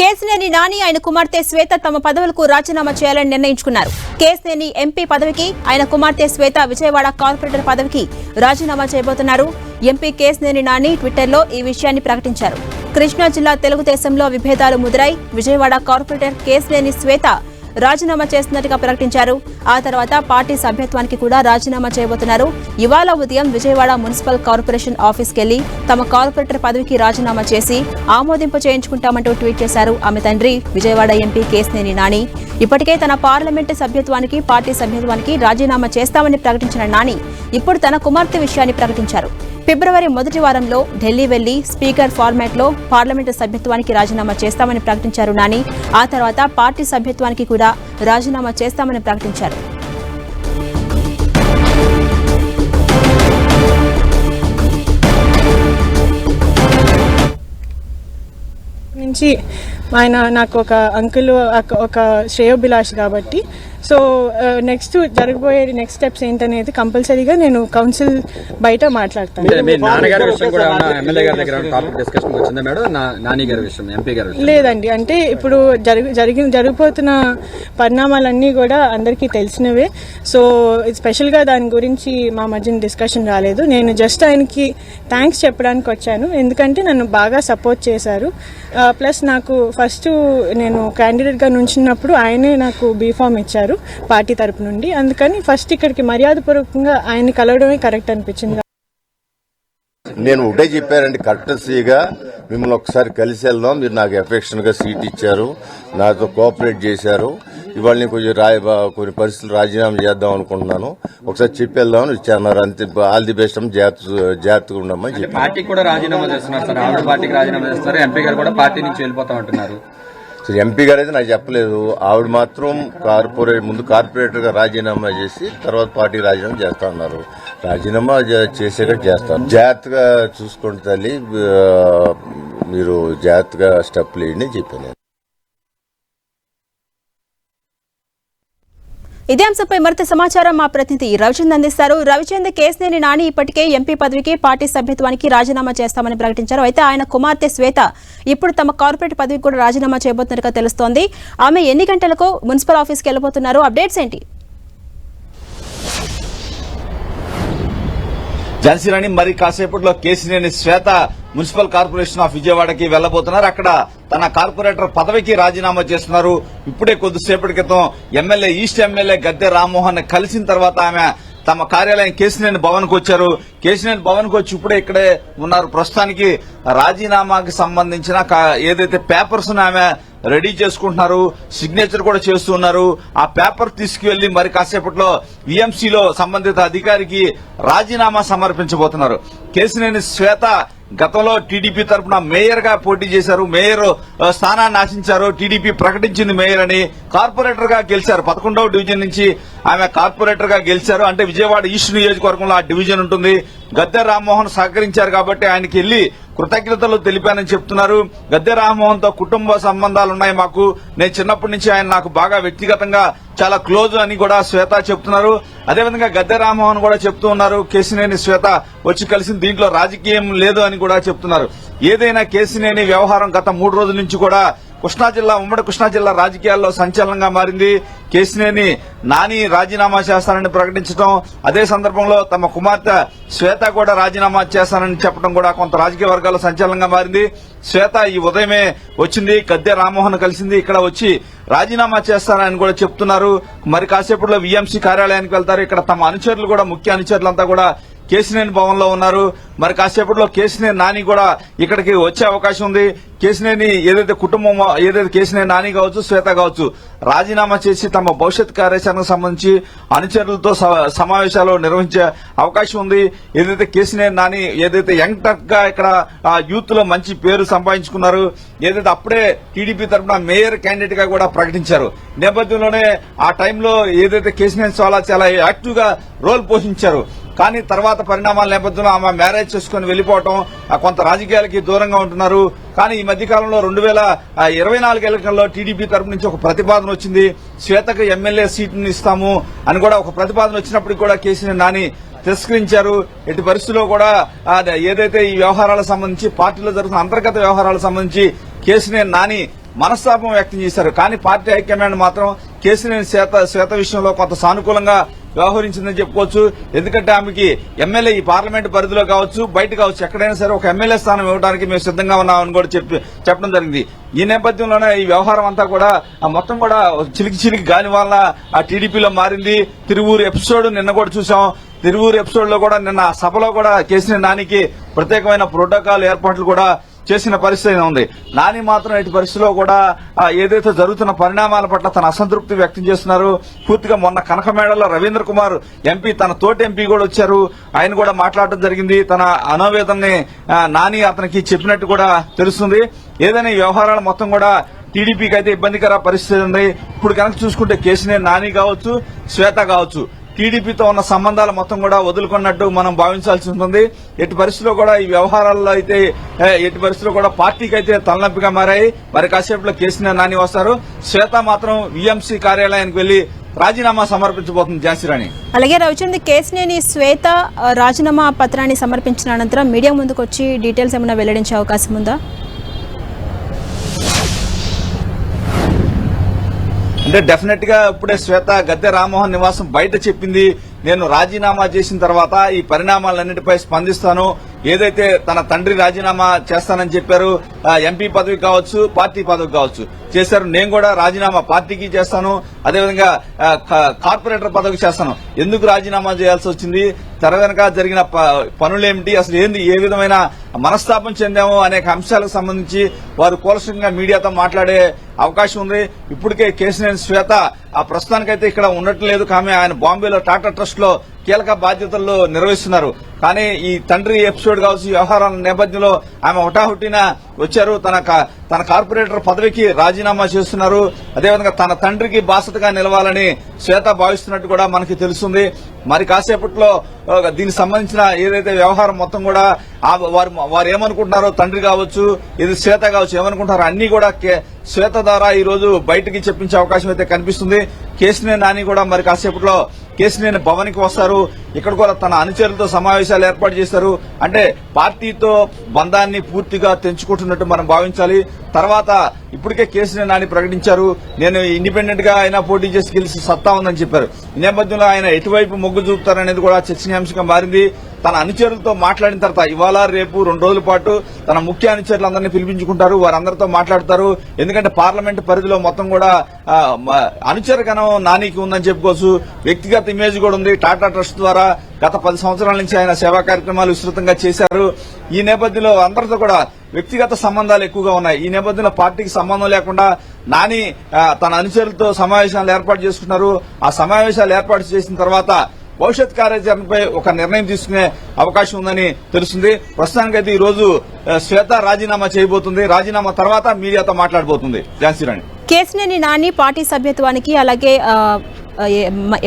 కేసినేని నాని ఆయన కుమార్తె శ్వేత తమ పదవులకు రాజీనామా చేయాలని నిర్ణయించుకున్నారు. కేసినేని ఎంపీ పదవికి, ఆయన కుమార్తె శ్వేత విజయవాడ కార్పొరేటర్ పదవికి రాజీనామా చేయబోతున్నారు. ఎంపీ కేసినేని నాని ట్విట్టర్లో ఈ విషయాన్ని ప్రకటించారు. కృష్ణా జిల్లా తెలుగుదేశంలో విభేదాలు ముదిరై విజయవాడ కార్పొరేటర్ కేసినేని శ్వేత రాజీనామా చేస్తున్నట్టుగా ప్రకటించారు. ఆ తర్వాత పార్టీ సభ్యత్వానికి కూడా రాజీనామా చేయబోతున్నారు. ఇవాళ ఉదయం విజయవాడ మున్సిపల్ కార్పొరేషన్ ఆఫీస్కెళ్లి తమ కార్పొరేటర్ పదవికి రాజీనామా చేసి ఆమోదింపు చేయించుకుంటామంటూ ట్వీట్ చేశారు ఆమె తండ్రి విజయవాడ ఎంపీ కేసినేని నాని. ఇప్పటికే తన పార్లమెంటు సభ్యత్వానికి, పార్టీ సభ్యత్వానికి రాజీనామా చేస్తామని ప్రకటించిన నాని ఇప్పుడు తన కుమార్తె విషయాన్ని ప్రకటించారు. ఫిబ్రవరి మొదటి వారంలో ఢిల్లీ వెళ్లి స్పీకర్ ఫార్మాట్లో పార్లమెంటు సభ్యత్వానికి రాజీనామా చేస్తామని ప్రకటించారు నాని. ఆ తర్వాత పార్టీ సభ్యత్వానికి కూడా రాజీనామా చేస్తామని ప్రకటించారు. నుంచి ఆయన నాకు ఒక అంకుల్, ఒక శ్రేయోభిలాష్ కాబట్టి సో నెక్స్ట్ జరగబోయే నెక్స్ట్ స్టెప్స్ ఏంటనేది కంపల్సరీగా నేను కౌన్సిల్ బయట మాట్లాడతాను. లేదండి, అంటే ఇప్పుడు జరిగిపోతున్న పరిణామాలన్నీ కూడా అందరికీ తెలిసినవే. సో స్పెషల్గా దాని గురించి మా మధ్యన డిస్కషన్ రాలేదు. నేను జస్ట్ ఆయనకి థ్యాంక్స్ చెప్పడానికి వచ్చాను, ఎందుకంటే నన్ను బాగా సపోర్ట్ చేశారు. ప్లస్ నాకు ఫస్ట్ నేను క్యాండిడేట్గా నుంచినప్పుడు ఆయనే నాకు బీఫామ్ ఇచ్చారు పార్టీ తరపు నుండి. అందుకని ఫస్ట్ ఇక్కడికి మర్యాదపూర్వకంగా ఆయన్ని కలవడమే కరెక్ట్ అనిపించింది. నేను ఒకటే చెప్పారండి, కర్టసీగా మిమ్మల్ని ఒకసారి కలిసి వెళ్దాం, మీరు నాకు ఎఫెక్షన్ గా సీట్ ఇచ్చారు, నాతో కోఆపరేట్ చేశారు, ఇవాళ నేను కొన్ని పరిస్థితులు రాజీనామా చేద్దాం అనుకుంటున్నాను, ఒకసారి చెప్పి వెళ్దామని ఇచ్చారు. అంతే, ఆల్ ది బెస్ట్, జాగ్రత్తగా ఉండమని చెప్పి. పార్టీకి కూడా రాజీనామా చేస్తున్నారు సార్, ఆవిడ పార్టీకి రాజీనామా చేస్తున్నారు, ఎంపీ గారు కూడా పార్టీ నుంచి వెళ్ళిపోతా ఉంటున్నారు. ఎంపీ గారు అయితే నాకు చెప్పలేదు, ఆవిడ మాత్రం ముందు కార్పొరేటర్ గా రాజీనామా చేసి తర్వాత పార్టీ రాజీనామా చేస్తా ఉన్నారు. రాజీనామా చేసేటట్టు చేస్తాను. జాగ్రత్తగా చూసుకోండి తల్లి, మీరు జాగ్రత్తగా స్టెప్ లేని చెప్పాను. ఇదే అంశంపై మరింత సమాచారం మా ప్రతినిధి రవిచంద్ అందిస్తారు. రవిచంద్, కేసినేని నాని ఇప్పటికే ఎంపీ పదవికి, పార్టీ సభ్యత్వానికి రాజీనామా చేస్తామని ప్రకటించారు. అయితే ఆయన కుమార్తె శ్వేత ఇప్పుడు తమ కార్పొరేట్ పదవికి కూడా రాజీనామా చేయబోతున్నట్టుగా తెలుస్తోంది. ఆమె ఎన్ని గంటలకు మున్సిపల్ ఆఫీస్కి వెళ్లబోతున్నారు? అప్డేట్స్ ఏంటి? ఝాన్సీ మరి కాసేపట్లో కేసినేని శ్వేత మున్సిపల్ కార్పొరేషన్ ఆఫ్ విజయవాడకి వెళ్లబోతున్నారు. అక్కడ తన కార్పొరేటర్ పదవికి రాజీనామా చేస్తున్నారు. ఇప్పుడే కొద్దిసేపటి క్రితం MLA, east MLA Gadde Rammohan కలిసిన తర్వాత ఆమె తమ కార్యాలయం కేసినేని భవన్ కు వచ్చారు. కేసినేని భవన్ కు వచ్చి ఇప్పుడే ఇక్కడే ఉన్నారు. ప్రస్తుతానికి రాజీనామాకి సంబంధించిన ఏదైతే పేపర్స్ ఆమె రెడీ చేసుకుంటున్నారు, సిగ్నేచర్ కూడా చేస్తున్నారు. ఆ పేపర్ తీసుకువెళ్లి మరి కాసేపట్లో విఎంసీలో సంబంధిత అధికారికి రాజీనామా సమర్పించబోతున్నారు. కేసినేని శ్వేత గతంలో టీడీపీ తరఫున మేయర్ గా పోటీ చేశారు, మేయర్ స్థానాన్ని ఆశించారు. టీడీపీ ప్రకటించింది మేయర్ అని. కార్పొరేటర్ గా గెలిచారు, 11వ డివిజన్ నుంచి ఆమె కార్పొరేటర్ గా గెలిచారు. అంటే విజయవాడ ఈస్ట్ నియోజకవర్గంలో ఆ డివిజన్ ఉంటుంది. గద్దె రామ్మోహన్ సహకరించారు కాబట్టి ఆయనకి వెళ్లి కృతజ్ఞతలు తెలిపానని చెప్తున్నారు. గద్దె రామ్మోహన్ తో కుటుంబ సంబంధాలున్నాయి మాకు, నేను చిన్నప్పటి నుంచి ఆయన నాకు బాగా వ్యక్తిగతంగా చాలా క్లోజ్ అని కూడా శ్వేత చెప్తున్నారు. అదేవిధంగా గద్దె రామ్మోహన్ కూడా చెప్తూ ఉన్నారు, కేసినేని శ్వేత వచ్చి కలిసిన దీంట్లో రాజకీయం లేదు అని కూడా చెప్తున్నారు. ఏదైనా కేసినేని వ్యవహారం గత 3 రోజుల నుంచి కూడా ఉమ్మడి కృష్ణా జిల్లా రాజకీయాల్లో సంచలనంగా మారింది. కేసినేని నాని రాజీనామా చేస్తానని ప్రకటించడం, అదే సందర్భంలో తమ కుమార్తె శ్వేత కూడా రాజీనామా చేస్తానని చెప్పడం కూడా కొంత రాజకీయ వర్గాల్లో సంచలనంగా మారింది. శ్వేత ఈ ఉదయమే వచ్చింది, గద్దె రామ్మోహన్ కలిసింది, ఇక్కడ వచ్చి రాజీనామా చేస్తారని కూడా చెప్తున్నారు. మరి కాసేపట్లో విఎంసీ కార్యాలయానికి వెళ్తారు. ఇక్కడ తమ అనుచరులు కూడా, ముఖ్య అనుచరులంతా కూడా కేసినేని భవన్ లో ఉన్నారు. మరి కాసేపట్లో కేసినేని నాని కూడా ఇక్కడికి వచ్చే అవకాశం ఉంది. కేసినేని ఏదైతే కుటుంబం, ఏదైతే కేసినేని నాని కావచ్చు, శ్వేత కావచ్చు, రాజీనామా చేసి తమ భవిష్యత్ కార్యాచరణకు సంబంధించి అనుచరులతో సమావేశాలు నిర్వహించే అవకాశం ఉంది. ఏదైతే కేసినేని నాని ఏదైతే యంగ్ టక్ గా ఇక్కడ యూత్ లో మంచి పేరు సంపాదించుకున్నారు, ఏదైతే అప్పుడే టీడీపీ తరఫున మేయర్ క్యాండిడేట్ గా కూడా ప్రకటించారు. నేపథ్యంలోనే ఆ టైంలో ఏదైతే కేసినేని చాలా యాక్టివ్ గా రోల్ పోషించారు. కానీ తర్వాత పరిణామాల నేపథ్యంలో ఆమె మ్యారేజ్ చేసుకుని వెళ్లిపోవడం, కొంత రాజకీయాలకి దూరంగా ఉంటున్నారు. కానీ ఈ మధ్యకాలంలో 2024 ఎన్నికల్లో టీడీపీ తరపు నుంచి ఒక ప్రతిపాదన వచ్చింది, శ్వేతకు ఎమ్మెల్యే సీటును ఇస్తాము అని కూడా ఒక ప్రతిపాదన వచ్చినప్పటికీ కూడా కేసినేని నాని తిరస్కరించారు. ఎట్టి పరిస్థితుల్లో కూడా ఏదైతే ఈ వ్యవహారాలకు సంబంధించి, పార్టీలో జరుగుతున్న అంతర్గత వ్యవహారాలకు సంబంధించి కేసినేని నాని మనస్తాపం వ్యక్తం చేశారు. కానీ పార్టీ హైకమాండ్ మాత్రం కేసినేని శ్వేత విషయంలో కొంత సానుకూలంగా వ్యవహరించిందని చెప్పుకోవచ్చు. ఎందుకంటే ఆమెకి ఎమ్మెల్యే ఈ పార్లమెంట్ పరిధిలో కావచ్చు, బయట కావచ్చు, ఎక్కడైనా సరే ఒక ఎమ్మెల్యే స్థానం ఇవ్వడానికి మేము సిద్ధంగా ఉన్నామని కూడా చెప్పడం జరిగింది. ఈ నేపథ్యంలోనే ఈ వ్యవహారం అంతా కూడా మొత్తం కూడా చిలికి గాని వల్ల ఆ టీడీపీలో మారింది. తిరువూరు ఎపిసోడ్ నిన్న కూడా చూసాం. తిరువూరు ఎపిసోడ్ లో కూడా నిన్న సభలో కూడా కేసినేని నానికి ప్రత్యేకమైన ప్రోటోకాల్ ఏర్పాట్లు కూడా చేసిన పరిస్థితి ఉంది. నాని మాత్రం ఇటు పరిస్థితిలో కూడా ఏదైతే జరుగుతున్న పరిణామాల పట్ల తన అసంతృప్తి వ్యక్తం చేస్తున్నారు. పూర్తిగా మొన్న కనకమేడలో రవీంద్ర కుమార్ ఎంపీ, తన తోటి ఎంపీ కూడా వచ్చారు. ఆయన కూడా మాట్లాడటం జరిగింది. తన అనోవేదనని నాని అతనికి చెప్పినట్టు కూడా తెలుస్తుంది. ఏదైనా ఈ వ్యవహారాలు మొత్తం కూడా టీడీపీకి అయితే ఇబ్బందికర పరిస్థితి ఉంది. ఇప్పుడు కనుక చూసుకుంటే కేసినేని నాని కావచ్చు, శ్వేత కావచ్చు, టీడీపీతో ఉన్న సంబంధాలు మొత్తం కూడా వదులుకున్నట్టు మనం భావించాల్సి ఉంటుంది. ఎట్టి పరిస్థితిలో కూడా ఈ వ్యవహారాల్లో అయితే ఎట్టి పరిస్థితిలో కూడా పార్టీకి అయితే తలనొప్పిగా మారాయి. మరి కాసేపులో కేసినేని నాని వస్తారు. శ్వేత మాత్రం వీఎంసీ కార్యాలయానికి వెళ్లి రాజీనామా సమర్పించబోతుంది. ఝాన్సీరాణి. అలాగే రవిచంద్ర, కేసినేని శ్వేత రాజీనామా పత్రాన్ని సమర్పించిన అనంతరం మీడియా ముందుకు వచ్చి డీటెయిల్స్ ఏమైనా వెల్లడించే అవకాశం ఉందా? అంటే డెఫినెట్ గా ఇప్పుడే శ్వేత గద్దె రామ్మోహన్ నివాసం బయట చెప్పింది, నేను రాజీనామా చేసిన తర్వాత ఈ పరిణామాలన్నిటిపై స్పందిస్తాను. ఏదైతే తన తండ్రి రాజీనామా చేస్తానని చెప్పారు, ఎంపీ పదవి కావచ్చు, పార్టీ పదవి కావచ్చు చేశారు. నేను కూడా రాజీనామా పార్టీకి చేస్తాను, అదేవిధంగా కార్పొరేటర్ పదవికి చేస్తాను. ఎందుకు రాజీనామా చేయాల్సి వచ్చింది, తెర వెనక జరిగిన పనులేమిటి, అసలు ఏంది, ఏ విధమైన మనస్తాపం చెందాము అనేక అంశాలకు సంబంధించి వారు కూలసంగా మీడియాతో మాట్లాడే అవకాశం ఉంది. ఇప్పటికే కేసినేని శ్వేత ఆ ప్రస్తుతానికైతే ఇక్కడ ఉండట్లేదు. కానీ ఆయన బాంబేలో టాటా ట్రస్ట్ లో కీలక బాధ్యతల్లో నిర్వహిస్తున్నారు. కానీ ఈ తండ్రి ఎపిసోడ్ కావచ్చు, వ్యవహారాల నేపథ్యంలో ఆమె హుటాహుటిన వచ్చారు. తన కార్పొరేటర్ పదవికి రాజీనామా చేస్తున్నారు. అదేవిధంగా తన తండ్రికి బాసటగా నిలవాలని శ్వేత భావిస్తున్నట్టు కూడా మనకి తెలుస్తుంది. మరి కాసేపట్లో దీనికి సంబంధించిన ఏదైతే వ్యవహారం మొత్తం కూడా వారు ఏమనుకుంటున్నారో, తండ్రి కావచ్చు, ఇది శ్వేత కావచ్చు, ఏమనుకుంటారో అన్ని కూడా శ్వేత ద్వారా ఈ రోజు బయటికి చెప్పించే అవకాశం అయితే కనిపిస్తుంది. కేసినేని నాని కూడా మరి కాసేపట్లో కేసినేని భవన్ కి వస్తారు. ఇక్కడ కూడా తన అనుచరులతో సమావేశాలు ఏర్పాటు చేశారు. అంటే పార్టీతో బంధాన్ని పూర్తిగా తెంచుకుంటున్నట్టు మనం భావించాలి. తర్వాత ఇప్పటికే కేసినేని నాని ప్రకటించారు, నేను ఇండిపెండెంట్ గా అయినా పోటీ చేసి గెలిచి సత్తా ఉందని చెప్పారు. ఈ నేపథ్యంలో ఆయన ఎటువైపు మొగ్గు చూపుతారనేది కూడా చర్చనీయాంశంగా మారింది. తన అనుచరులతో మాట్లాడిన తర్వాత ఇవాళ రేపు 2 రోజుల పాటు తన ముఖ్య అనుచరులందరినీ పిలిపించుకుంటారు, వారందరితో మాట్లాడతారు. ఎందుకంటే పార్లమెంట్ పరిధిలో మొత్తం కూడా అనుచరగణం నానికి ఉందని చెప్పుకోవచ్చు. వ్యక్తిగత ఇమేజ్ కూడా ఉంది. టాటా ట్రస్ట్ ద్వారా గత 10 సంవత్సరాల నుంచి ఆయన సేవా కార్యక్రమాలు విస్తృతంగా చేశారు. ఈ నేపథ్యంలో అందరితో కూడా వ్యక్తిగత సంబంధాలు ఎక్కువగా ఉన్నాయి. ఈ నేపథ్యంలో పార్టీకి సంబంధం లేకుండా నాని తన అనుచరులతో సమావేశాలు ఏర్పాటు చేసుకున్నారు. ఆ సమావేశాలు ఏర్పాటు చేసిన తర్వాత భవిష్యత్ కార్యాచరణపై ఒక నిర్ణయం తీసుకునే అవకాశం ఉందని తెలుస్తుంది. ప్రస్తుతానికైతే ఈ రోజు శ్వేత రాజీనామా చేయబోతుంది. రాజీనామా తర్వాత మీడియాతో మాట్లాడబోతుంది. ఝాన్సీరాణి. కేసినేని నాని పార్టీ సభ్యత్వానికి అలాగే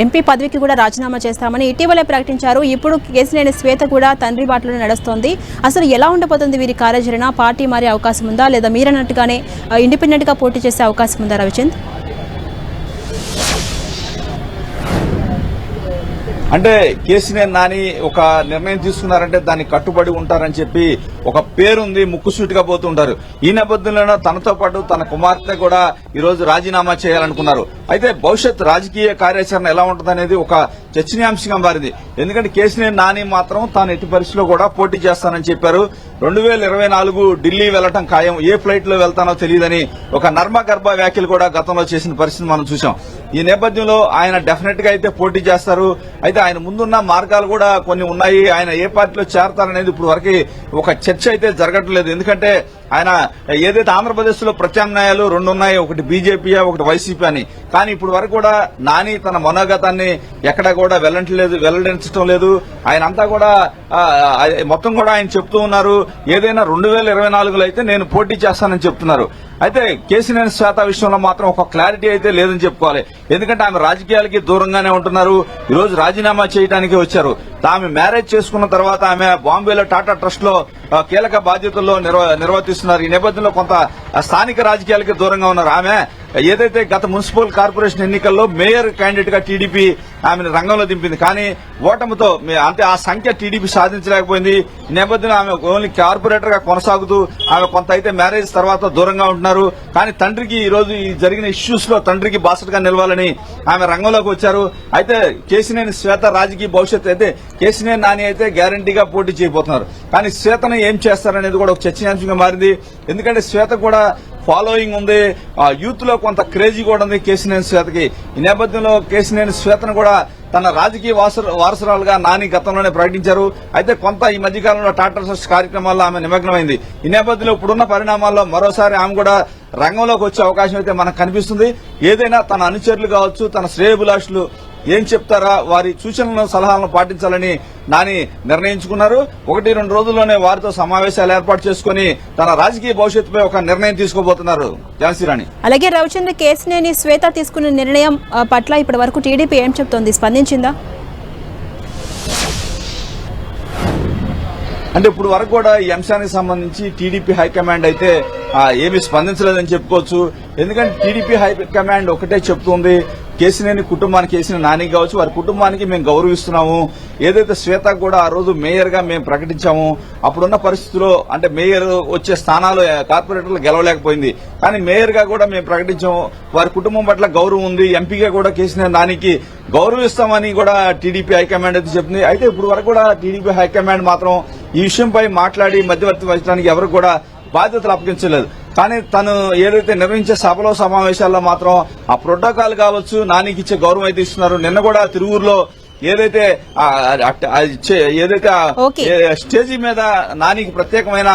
ఎంపీ పదవికి కూడా రాజీనామా చేస్తామని ఇటీవలే ప్రకటించారు. ఇప్పుడు కేసినేని శ్వేత కూడా తండ్రి బాటలో నడుస్తోంది. అసలు ఎలా ఉండబోతుంది వీరి కార్యాచరణ? పార్టీ మారే అవకాశం ఉందా, లేదా మీరన్నట్టుగానే ఇండిపెండెంట్ గా పోటీ చేసే అవకాశం ఉందా రవిచంద్? అంటే కేసినేని నాని ఒక నిర్ణయం తీసుకున్నారంటే దాన్ని కట్టుబడి ఉంటారని చెప్పి ఒక పేరుంది, ముక్కుసూటిగా పోతుంటారు. ఈ నేపథ్యంలో తనతో పాటు తన కుమార్తె కూడా ఈ రోజు రాజీనామా చేయాలనుకున్నారు. అయితే భవిష్యత్ రాజకీయ కార్యాచరణ ఎలా ఉంటుందనేది ఒక చర్చనీయాంశంగా మారింది. ఎందుకంటే కేసినేని నాని మాత్రం తాను ఎట్టి పరిస్థితిలో కూడా పోటీ చేస్తానని చెప్పారు. 2024 ఢిల్లీ వెళ్లటం ఖాయం, ఏ ఫ్లైట్ లో వెళ్తానో తెలియదని ఒక నర్మగర్భ వ్యాఖ్యలు కూడా గతంలో చేసిన పరిస్థితి మనం చూసాం. ఈ నేపథ్యంలో ఆయన డెఫినెట్ గా అయితే పోటీ చేస్తారు. అయితే ఆయన ముందున్న మార్గాలు కూడా కొన్ని ఉన్నాయి. ఆయన ఏ పార్టీలో చేరతారనేది ఇప్పుడు వరకు ఒక చర్చ అయితే జరగట్లేదు. ఎందుకంటే ఆయన ఏదైతే ఆంధ్రప్రదేశ్ లో ప్రత్యామ్నాయాలు 2 ఉన్నాయి, ఒకటి బీజేపీ, ఒకటి వైసీపీ అని. కానీ ఇప్పుడు వరకు కూడా నాని తన మనోగతాన్ని ఎక్కడ కూడా వెల్లడించడం లేదు. ఆయన అంతా కూడా మొత్తం కూడా ఆయన చెప్తూ ఉన్నారు, ఏదైనా 2024లో అయితే నేను పోటీ చేస్తానని చెప్తున్నారు. అయితే కేసినేని శ్వేత విషయంలో మాత్రం ఒక క్లారిటీ అయితే లేదని చెప్పుకోవాలి. ఎందుకంటే ఆమె రాజకీయాలకి దూరంగానే ఉంటున్నారు. ఈ రోజు రాజీనామా చేయడానికి వచ్చారు. తాము మ్యారేజ్ చేసుకున్న తర్వాత ఆమె బాంబేలో టాటా ట్రస్ట్ లో కీలక బాధ్యతల్లో నిర్వర్తిస్తున్నారు. ఈ నేపథ్యంలో కొంత స్థానిక రాజకీయాలకి దూరంగా ఉన్నారు. ఆమె ఏదైతే గత మున్సిపల్ కార్పొరేషన్ ఎన్నికల్లో మేయర్ క్యాండిడేట్ గా టీడీపీ ఆమెను రంగంలో దింపింది. కానీ ఓటమితో అంటే ఆ సంఖ్య టీడీపీ సాధించలేకపోయింది. ఈ నేపథ్యంలో ఆమె ఓన్లీ కార్పొరేటర్ గా కొనసాగుతూ ఆమె కొంత అయితే మ్యారేజ్ తర్వాత దూరంగా ఉంటున్నారు. కానీ తండ్రికి ఈ రోజు ఈ జరిగిన ఇష్యూస్ లో తండ్రికి బాసటగా నిలవాలని ఆమె రంగంలోకి వచ్చారు. అయితే కేశినేని శ్వేత రాజకీయ భవిష్యత్తు అయితే కేశినేని నాని అయితే గ్యారంటీగా పోటీ చేయబోతున్నారు. కానీ శ్వేతను ఏం చేస్తారనేది కూడా ఒక చర్చనీయాంశంగా మారింది. ఎందుకంటే శ్వేత కూడా ఫాలోయింగ్ ఉంది, యూత్ లో కొంత క్రేజీ కూడా ఉంది కేశినేని శ్వేతకి. ఈ నేపథ్యంలో కేశినేని శ్వేతను కూడా తన రాజకీయ వారసురాలుగా నాని గతంలోనే ప్రకటించారు. అయితే కొంత ఈ మధ్యకాలంలో టాటా సర్చ్ కార్యక్రమాల్లో ఆమె నిమగ్నమైంది. ఈ నేపథ్యంలో ఇప్పుడున్న పరిణామాల్లో మరోసారి ఆమె కూడా రంగంలోకి వచ్చే అవకాశం అయితే మనకు కనిపిస్తుంది. ఏదైనా తన అనుచరులు కావచ్చు, తన శ్రేయభిలాషులు ఏం చెప్తారా వారి సూచనలను సలహాలను పాటించాలని నాని నిర్ణయించుకున్నారు. 1-2 రోజుల్లోనే వారితో సమావేశాలు ఏర్పాటు చేసుకుని తన రాజకీయ భవిష్యత్తుపై ఒక నిర్ణయం తీసుకోబోతున్నారు. ఝాన్సీరాణి. అలాగే రవిచంద్ర, కేశినేని శ్వేత తీసుకున్న నిర్ణయం పట్ల ఇప్పటి వరకు టీడీపీ ఏం చెప్తోంది, స్పందించిందా? అంటే ఇప్పుడు వరకు కూడా ఈ అంశానికి సంబంధించి టీడీపీ హైకమాండ్ అయితే ఏమీ స్పందించలేదని చెప్పుకోవచ్చు. ఎందుకంటే టీడీపీ హైకమాండ్ ఒకటే చెప్తుంది, కేశినేని కుటుంబానికి, కేశినేని నాని కావచ్చు వారి కుటుంబానికి మేము గౌరవిస్తున్నాము. ఏదైతే శ్వేత కూడా ఆ రోజు మేయర్ గా మేము ప్రకటించాము, అప్పుడున్న పరిస్థితుల్లో అంటే మేయర్ వచ్చే స్థానాలు కార్పొరేటర్లు గెలవలేకపోయింది. కానీ మేయర్ గా కూడా మేము ప్రకటించాము, వారి కుటుంబం పట్ల గౌరవం ఉంది, ఎంపీగా కూడా కేశినేని నానికి గౌరవిస్తామని కూడా టీడీపీ హైకమాండ్ అయితే చెప్తుంది. అయితే ఇప్పుడు వరకు కూడా టీడీపీ హైకమాండ్ మాత్రం ఈ విషయంపై మాట్లాడి మధ్యవర్తి వహించడానికి ఎవరు కూడా బాధ్యతలు అప్పగించలేదు. కానీ తను ఏదైతే నిర్వహించే సభలో సమావేశాల్లో మాత్రం ఆ ప్రోటోకాల్ కావచ్చు, నానికి ఇచ్చే గౌరవం అయితే ఇస్తున్నారు. నిన్న కూడా తిరువూరులో ఏదైతే స్టేజీ మీద నానికి ప్రత్యేకమైన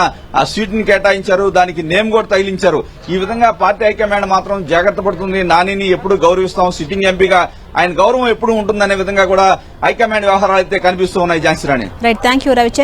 సీట్ ని కేటాయించారు, దానికి నేమ్ కూడా తగిలించారు. ఈ విధంగా పార్టీ హైకమాండ్ మాత్రం జాగ్రత్త పడుతుంది. నానిని ఎప్పుడు గౌరవిస్తాం, సిట్టింగ్ ఎంపీగా ఆయన గౌరవం ఎప్పుడు ఉంటుందనే విధంగా కూడా హైకమాండ్ వ్యవహారాలు అయితే కనిపిస్తూ ఉన్నాయి. Jhansi Rani. Right, thank you Ravichandra.